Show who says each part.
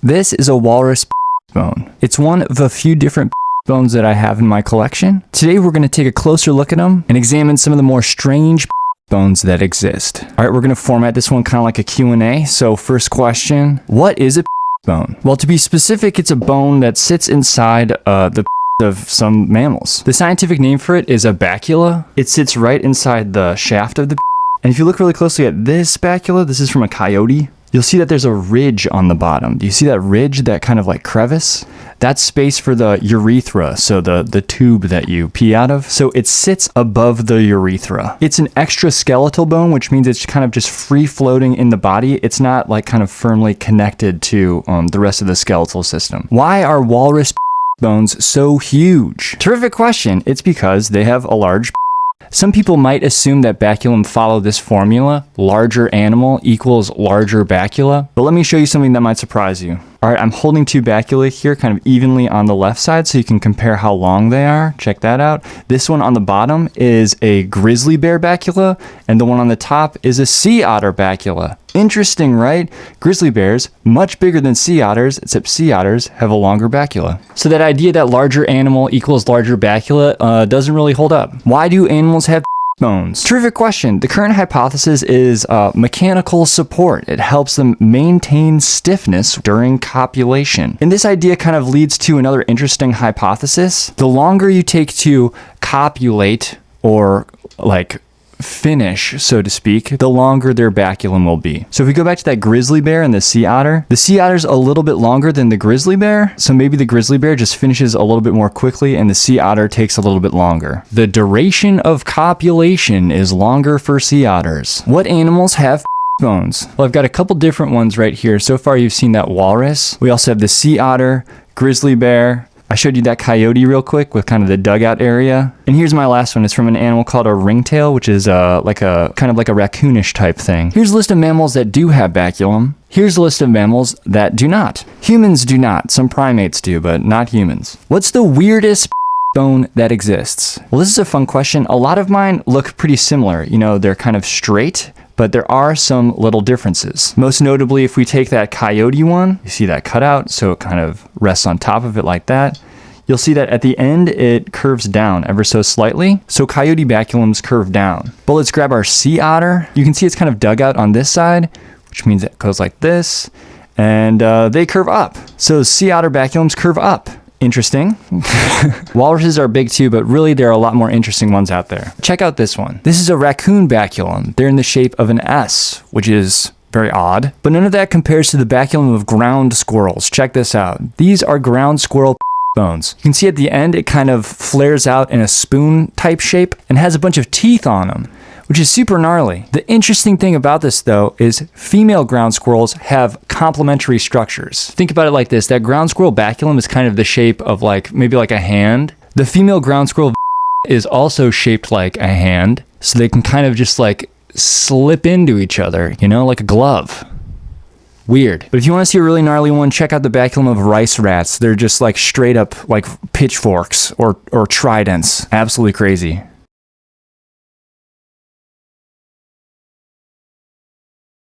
Speaker 1: This is a walrus bone. It's one of a few different bones that I have in my collection. Today we're going to take a closer look at them and examine some of the more strange bones that exist. All right, we're going to format this one kind of like a Q&A. So first question, what is a bone? Well, to be specific, it's a bone that sits inside the of some mammals. The scientific name for it is a bacula. It sits right inside the shaft of the and if you look really closely at this bacula, this is from a coyote, you'll see that there's a ridge on the bottom. Do you see that ridge, that kind of like crevice? That's space for the urethra, so the tube that you pee out of. So it sits above the urethra. It's an extraskeletal bone, which means it's kind of just free floating in the body. It's not like kind of firmly connected to the rest of the skeletal system. Why are walrus bones so huge? Terrific question. It's because they have a large. Some people might assume that baculum follow this formula, larger animal equals larger bacula, but let me show you something that might surprise you. All right, I'm holding two bacula here kind of evenly on the left side so you can compare how long they are. Check that out. This one on the bottom is a grizzly bear bacula, and the one on the top is a sea otter bacula. Interesting, right? Grizzly bears, much bigger than sea otters, except sea otters have a longer bacula. So that idea that larger animal equals larger bacula doesn't really hold up. Why do animals have bones? Terrific question. The current hypothesis is mechanical support. It helps them maintain stiffness during copulation. And this idea kind of leads to another interesting hypothesis. The longer you take to copulate or like finish, so to speak, the longer their baculum will be. So if we go back to that grizzly bear and the sea otter's a little bit longer than the grizzly bear, so maybe the grizzly bear just finishes a little bit more quickly and the sea otter takes a little bit longer. The duration of copulation is longer for sea otters. What animals have bones? Well, I've got a couple different ones right here. So far you've seen that walrus. We also have the sea otter, grizzly bear. I showed you that coyote real quick with kind of the dugout area. And here's my last one. It's from an animal called a ringtail, which is like a kind of like a raccoonish type thing. Here's a list of mammals that do have baculum. Here's a list of mammals that do not. Humans do not. Some primates do, but not humans. What's the weirdest bone that exists? Well, this is a fun question. A lot of mine look pretty similar. You know, they're kind of straight, but there are some little differences. Most notably, if we take that coyote one, you see that cutout, so it kind of rests on top of it like that. You'll see that at the end, it curves down ever so slightly. So coyote baculums curve down. But let's grab our sea otter. You can see it's kind of dug out on this side, which means it goes like this, and they curve up. So sea otter baculums curve up. Interesting. Walruses are big too, but really there are a lot more interesting ones out there. Check out this one. This is a raccoon baculum. They're in the shape of an S, which is very odd, but none of that compares to the baculum of ground squirrels. Check this out. These are ground squirrel bones. You can see at the end, it kind of flares out in a spoon type shape and has a bunch of teeth on them, which is super gnarly. The interesting thing about this though is female ground squirrels have complementary structures. Think about it like this. That ground squirrel baculum is kind of the shape of like, maybe like a hand. The female ground squirrel is also shaped like a hand. So they can kind of just like slip into each other, you know, like a glove. Weird. But if you want to see a really gnarly one, check out the baculum of rice rats. They're just like straight up like pitchforks or tridents. Absolutely crazy.